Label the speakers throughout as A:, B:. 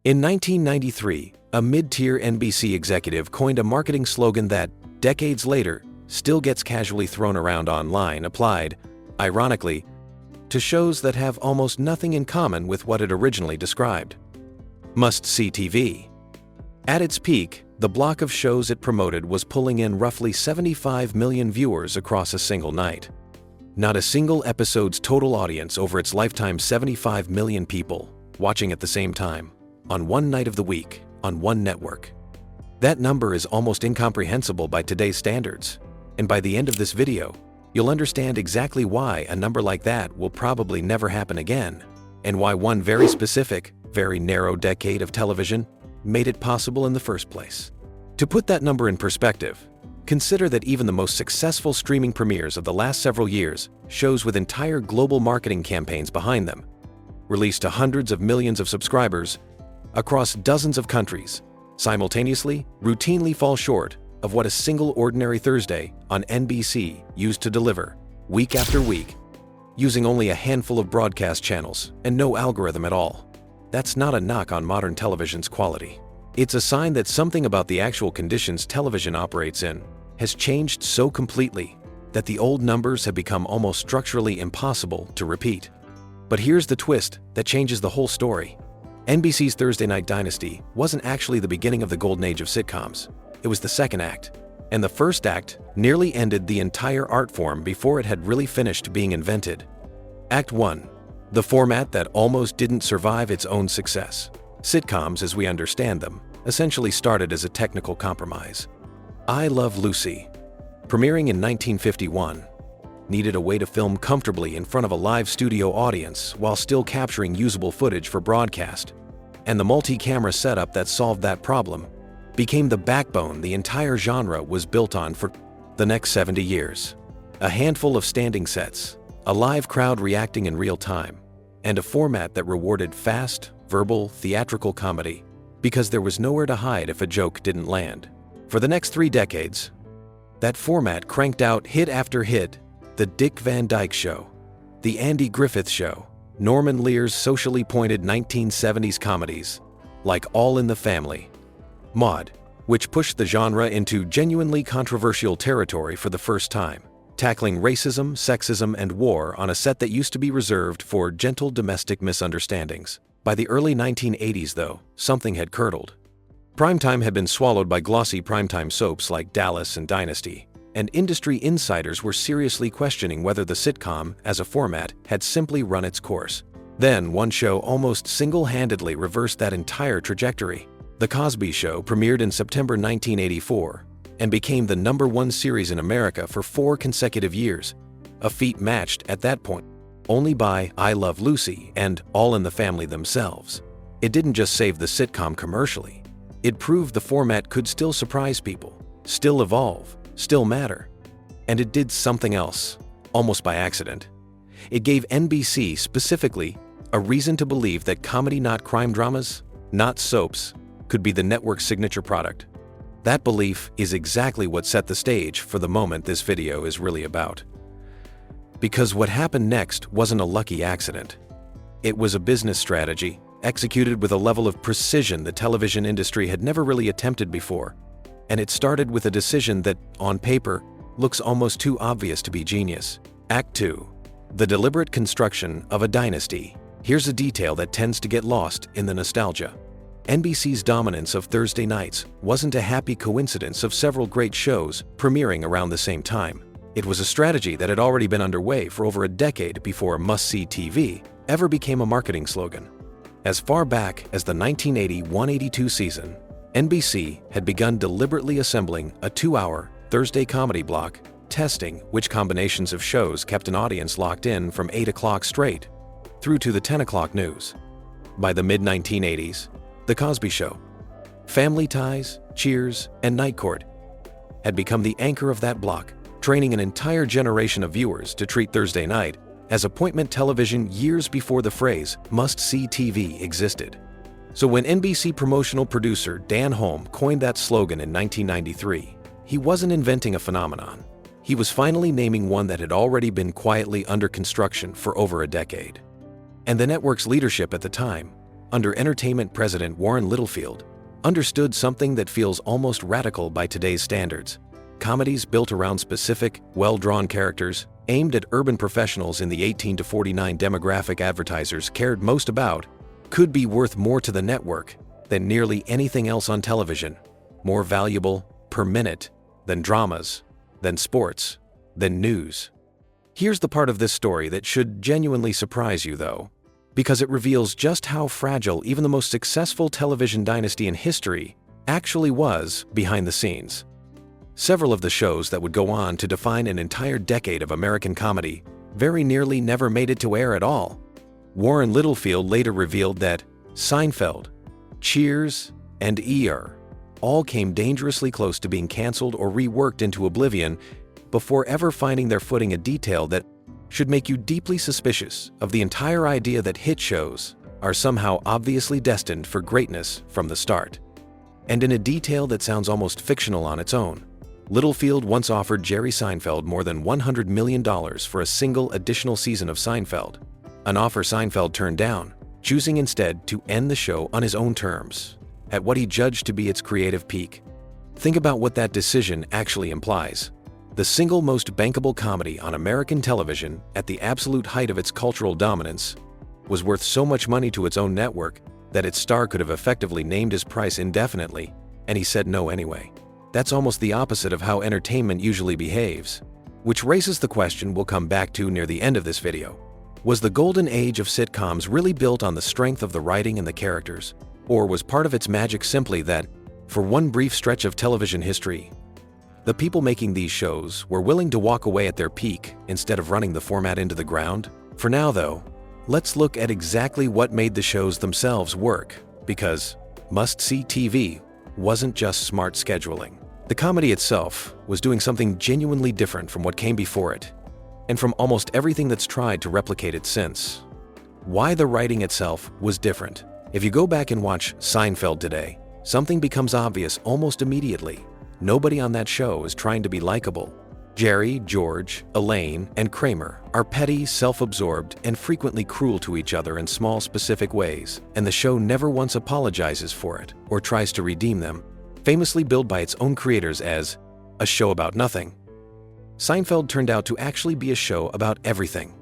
A: In 1993, a mid-tier NBC executive coined a marketing slogan that, decades later, still gets casually thrown around online, applied, ironically, to shows that have almost nothing in common with what it originally described. Must-see TV. At its peak, the block of shows it promoted was pulling in roughly 75 million viewers across a single night. Not a single episode's total audience over its lifetime 75 million people watching at the same time, on one night of the week, on one network. That number is almost incomprehensible by today's standards, and by the end of this video, you'll understand exactly why a number like that will probably never happen again, and why one very specific, very narrow decade of television made it possible in the first place. To put that number in perspective, consider that even the most successful streaming premieres of the last several years, shows with entire global marketing campaigns behind them, released to hundreds of millions of subscribers across dozens of countries, simultaneously, routinely fall short of what a single ordinary Thursday on NBC used to deliver, week after week, using only a handful of broadcast channels and no algorithm at all. That's not a knock on modern television's quality. It's a sign that something about the actual conditions television operates in has changed so completely that the old numbers have become almost structurally impossible to repeat. But here's the twist that changes the whole story. NBC's Thursday night dynasty wasn't actually the beginning of the golden age of sitcoms. It was the second act. And the first act nearly ended the entire art form before it had really finished being invented. Act 1. The format that almost didn't survive its own success. Sitcoms, as we understand them, essentially started as a technical compromise. I Love Lucy, premiering in 1951, needed a way to film comfortably in front of a live studio audience while still capturing usable footage for broadcast, and the multi-camera setup that solved that problem became the backbone the entire genre was built on for the next 70 years. A handful of standing sets, a live crowd reacting in real time, and a format that rewarded fast, verbal, theatrical comedy because there was nowhere to hide if a joke didn't land. For the next 3 decades, that format cranked out hit after hit: The Dick Van Dyke Show, The Andy Griffith Show, Norman Lear's socially pointed 1970s comedies, like All in the Family, Maude, which pushed the genre into genuinely controversial territory for the first time, tackling racism, sexism, and war on a set that used to be reserved for gentle domestic misunderstandings. By the early 1980s, though, something had curdled. Primetime had been swallowed by glossy primetime soaps like Dallas and Dynasty, and industry insiders were seriously questioning whether the sitcom, as a format, had simply run its course. Then, one show almost single-handedly reversed that entire trajectory. The Cosby Show premiered in September 1984 and became the #1 series in America for 4 consecutive years, a feat matched at that point only by I Love Lucy and All in the Family themselves. It didn't just save the sitcom commercially. It proved the format could still surprise people, still evolve, still matter. And it did something else, almost by accident. It gave NBC, specifically, a reason to believe that comedy, not crime dramas, not soaps, could be the network's signature product. That belief is exactly what set the stage for the moment this video is really about. Because what happened next wasn't a lucky accident. It was a business strategy, executed with a level of precision the television industry had never really attempted before. And it started with a decision that, on paper, looks almost too obvious to be genius. Act 2. The deliberate construction of a dynasty. Here's a detail that tends to get lost in the nostalgia. NBC's dominance of Thursday nights wasn't a happy coincidence of several great shows premiering around the same time. It was a strategy that had already been underway for over a decade before must-see TV ever became a marketing slogan. As far back as the 1980-182 season, NBC had begun deliberately assembling a 2-hour Thursday comedy block, testing which combinations of shows kept an audience locked in from 8 o'clock straight through to the 10 o'clock news. By the mid-1980s, The Cosby Show, Family Ties, Cheers, and Night Court had become the anchor of that block, training an entire generation of viewers to treat Thursday night as appointment television years before the phrase must-see TV existed. So when NBC promotional producer Dan Holm coined that slogan in 1993, he wasn't inventing a phenomenon. He was finally naming one that had already been quietly under construction for over a decade. And the network's leadership at the time under entertainment president Warren Littlefield, understood something that feels almost radical by today's standards. Comedies built around specific, well-drawn characters, aimed at urban professionals in the 18 to 49 demographic advertisers cared most about, could be worth more to the network than nearly anything else on television, more valuable per minute than dramas, than sports, than news. Here's the part of this story that should genuinely surprise you, though, because it reveals just how fragile even the most successful television dynasty in history actually was behind the scenes. Several of the shows that would go on to define an entire decade of American comedy very nearly never made it to air at all. Warren Littlefield later revealed that Seinfeld, Cheers, and ER all came dangerously close to being canceled or reworked into oblivion before ever finding their footing, a detail that should make you deeply suspicious of the entire idea that hit shows are somehow obviously destined for greatness from the start. And in a detail that sounds almost fictional on its own, Littlefield once offered Jerry Seinfeld more than $100 million for a single additional season of Seinfeld, an offer Seinfeld turned down, choosing instead to end the show on his own terms, at what he judged to be its creative peak. Think about what that decision actually implies. The single most bankable comedy on American television at the absolute height of its cultural dominance was worth so much money to its own network that its star could have effectively named his price indefinitely, and he said no anyway. That's almost the opposite of how entertainment usually behaves, which raises the question we'll come back to near the end of this video. Was the golden age of sitcoms really built on the strength of the writing and the characters, or was part of its magic simply that, for one brief stretch of television history, the people making these shows were willing to walk away at their peak instead of running the format into the ground? For now, though, let's look at exactly what made the shows themselves work, because must-see TV wasn't just smart scheduling. The comedy itself was doing something genuinely different from what came before it, and from almost everything that's tried to replicate it since. Why the writing itself was different. If you go back and watch Seinfeld today, something becomes obvious almost immediately. Nobody on that show is trying to be likable. Jerry, George, Elaine, and Kramer are petty, self-absorbed, and frequently cruel to each other in small, specific ways, and the show never once apologizes for it or tries to redeem them. Famously billed by its own creators as a show about nothing, Seinfeld turned out to actually be a show about everything.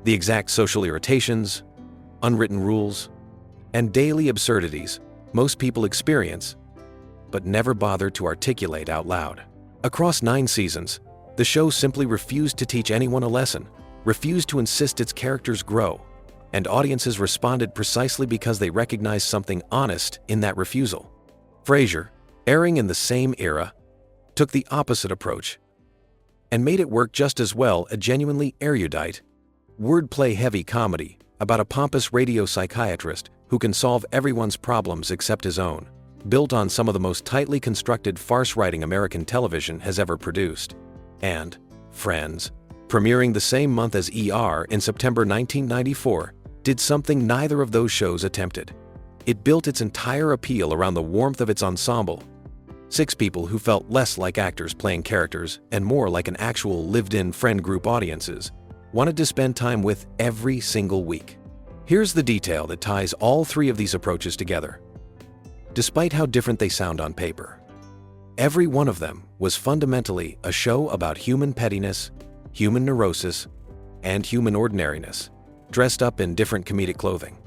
A: The exact social irritations, unwritten rules, and daily absurdities most people experience, but never bother to articulate out loud. Across 9 seasons, the show simply refused to teach anyone a lesson, refused to insist its characters grow, and audiences responded precisely because they recognized something honest in that refusal. Frasier, airing in the same era, took the opposite approach and made it work just as well, a genuinely erudite, wordplay-heavy comedy about a pompous radio psychiatrist who can solve everyone's problems except his own, built on some of the most tightly constructed farce writing American television has ever produced. And Friends, premiering the same month as ER in September 1994, did something neither of those shows attempted. It built its entire appeal around the warmth of its ensemble. 6 people who felt less like actors playing characters and more like an actual lived-in friend group audiences wanted to spend time with every single week. Here's the detail that ties all 3 of these approaches together. Despite how different they sound on paper, every one of them was fundamentally a show about human pettiness, human neurosis, and human ordinariness, dressed up in different comedic clothing.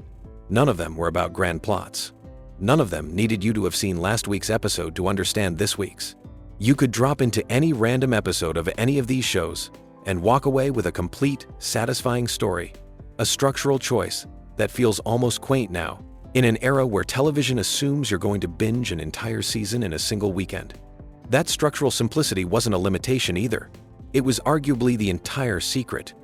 A: None of them were about grand plots. None of them needed you to have seen last week's episode to understand this week's. You could drop into any random episode of any of these shows and walk away with a complete, satisfying story, a structural choice that feels almost quaint now, in an era where television assumes you're going to binge an entire season in a single weekend. That structural simplicity wasn't a limitation either. It was arguably the entire secret,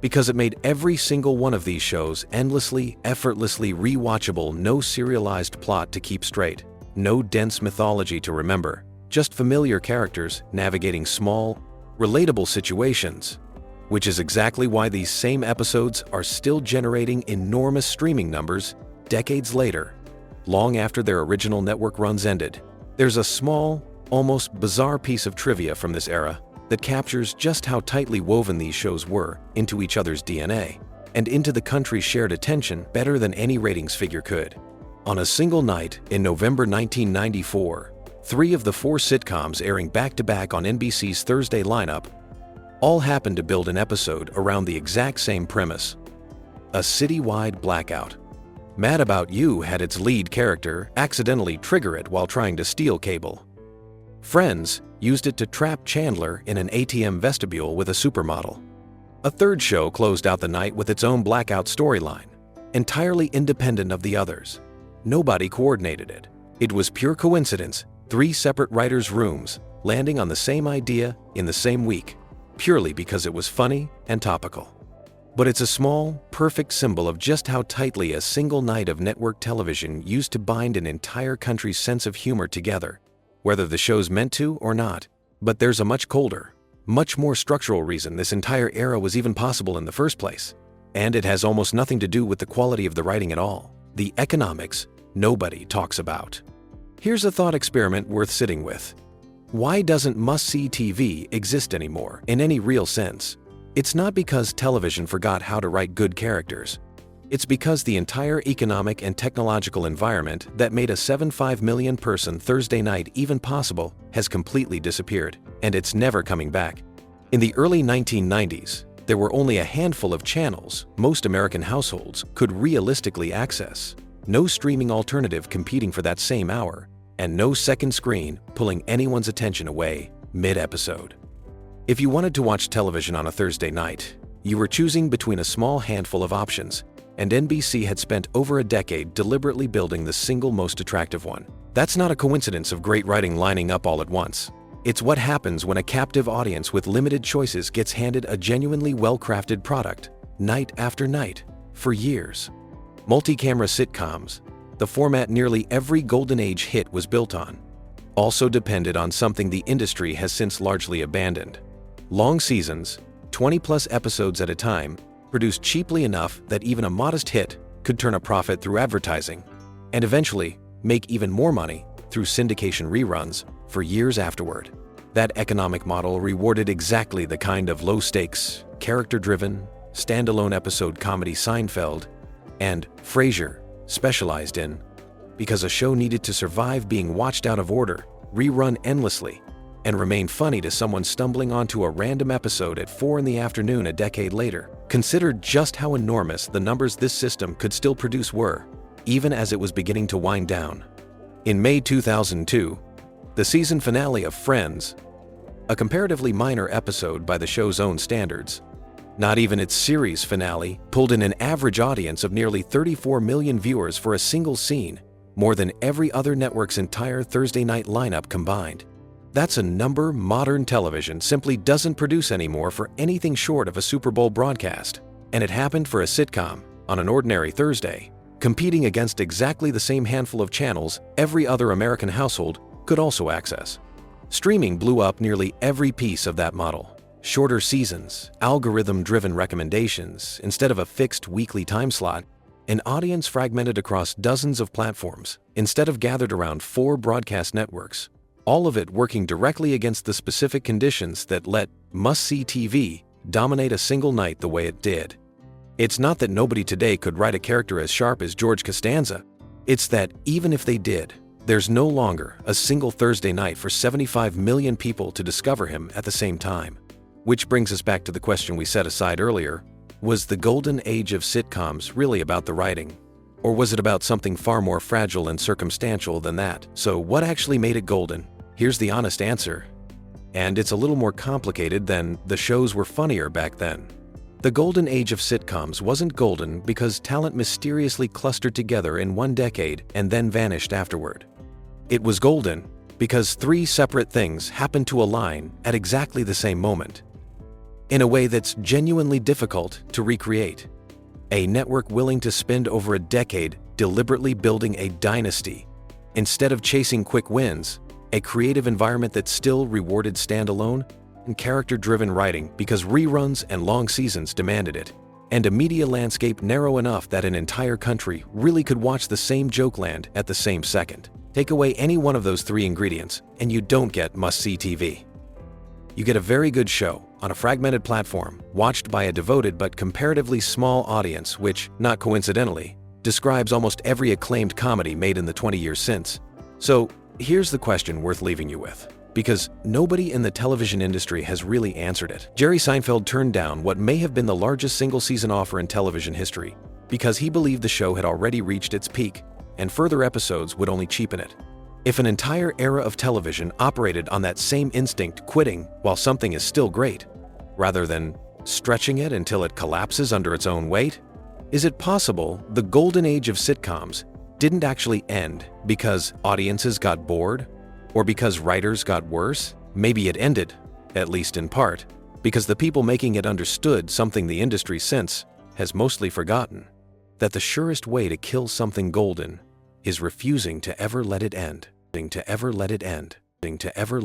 A: because it made every single one of these shows endlessly, effortlessly rewatchable. No serialized plot to keep straight, no dense mythology to remember, just familiar characters navigating small, relatable situations, which is exactly why these same episodes are still generating enormous streaming numbers decades later, long after their original network runs ended. There's a small, almost bizarre piece of trivia from this era that captures just how tightly woven these shows were into each other's DNA. and into the country's shared attention better than any ratings figure could. On a single night in November 1994, 3 of the 4 sitcoms airing back-to-back on NBC's Thursday lineup all happened to build an episode around the exact same premise: a citywide blackout. Mad About You had its lead character accidentally trigger it while trying to steal cable. Friends used it to trap Chandler in an ATM vestibule with a supermodel. A third show closed out the night with its own blackout storyline, entirely independent of the others. Nobody coordinated it. It was pure coincidence, 3 separate writers' rooms landing on the same idea in the same week, purely because it was funny and topical. But it's a small, perfect symbol of just how tightly a single night of network television used to bind an entire country's sense of humor together, whether the show's meant to or not. But there's a much colder, much more structural reason this entire era was even possible in the first place. And it has almost nothing to do with the quality of the writing at all. The economics nobody talks about. Here's a thought experiment worth sitting with. Why doesn't must-see TV exist anymore in any real sense? It's not because television forgot how to write good characters. It's because the entire economic and technological environment that made a 7.5 million person Thursday night even possible has completely disappeared, and it's never coming back. In the early 1990s, there were only a handful of channels most American households could realistically access. No streaming alternative competing for that same hour, and no second screen pulling anyone's attention away mid-episode. If you wanted to watch television on a Thursday night, you were choosing between a small handful of options, and NBC had spent over a decade deliberately building the single most attractive one. That's not a coincidence of great writing lining up all at once. It's what happens when a captive audience with limited choices gets handed a genuinely well-crafted product, night after night, for years. Multi-camera sitcoms, the format nearly every golden age hit was built on, also depended on something the industry has since largely abandoned: long seasons, 20-plus episodes at a time, produced cheaply enough that even a modest hit could turn a profit through advertising, and eventually make even more money through syndication reruns for years afterward. That economic model rewarded exactly the kind of low-stakes, character-driven, standalone episode comedy Seinfeld and Frasier specialized in, because a show needed to survive being watched out of order, rerun endlessly, and remain funny to someone stumbling onto a random episode at 4 in the afternoon a decade later. Consider just how enormous the numbers this system could still produce were, even as it was beginning to wind down. In May 2002, the season finale of Friends, a comparatively minor episode by the show's own standards, not even its series finale, pulled in an average audience of nearly 34 million viewers for a single scene, more than every other network's entire Thursday night lineup combined. That's a number modern television simply doesn't produce anymore for anything short of a Super Bowl broadcast. And it happened for a sitcom on an ordinary Thursday, competing against exactly the same handful of channels every other American household could also access. Streaming blew up nearly every piece of that model. Shorter seasons, algorithm-driven recommendations instead of a fixed weekly time slot, an audience fragmented across dozens of platforms instead of gathered around 4 broadcast networks, all of it working directly against the specific conditions that let must-see TV dominate a single night the way it did. It's not that nobody today could write a character as sharp as George Costanza. It's that even if they did, there's no longer a single Thursday night for 75 million people to discover him at the same time. Which brings us back to the question we set aside earlier: was the golden age of sitcoms really about the writing? Or was it about something far more fragile and circumstantial than that? So what actually made it golden? Here's the honest answer. And it's a little more complicated than the shows were funnier back then. The golden age of sitcoms wasn't golden because talent mysteriously clustered together in one decade and then vanished afterward. It was golden because 3 separate things happened to align at exactly the same moment, in a way that's genuinely difficult to recreate. A network willing to spend over a decade deliberately building a dynasty, instead of chasing quick wins, a creative environment that still rewarded standalone and character-driven writing because reruns and long seasons demanded it, and a media landscape narrow enough that an entire country really could watch the same joke land at the same second. Take away any one of those 3 ingredients, and you don't get must-see TV. You get a very good show, on a fragmented platform, watched by a devoted but comparatively small audience which, not coincidentally, describes almost every acclaimed comedy made in the 20 years since. So, here's the question worth leaving you with, because nobody in the television industry has really answered it. Jerry Seinfeld turned down what may have been the largest single-season offer in television history because he believed the show had already reached its peak, and further episodes would only cheapen it. If an entire era of television operated on that same instinct, quitting while something is still great, rather than stretching it until it collapses under its own weight, is it possible the golden age of sitcoms didn't actually end because audiences got bored? Or because writers got worse? Maybe it ended, at least in part, because the people making it understood something the industry since has mostly forgotten, that the surest way to kill something golden is refusing to ever let it end. To ever let it end. To ever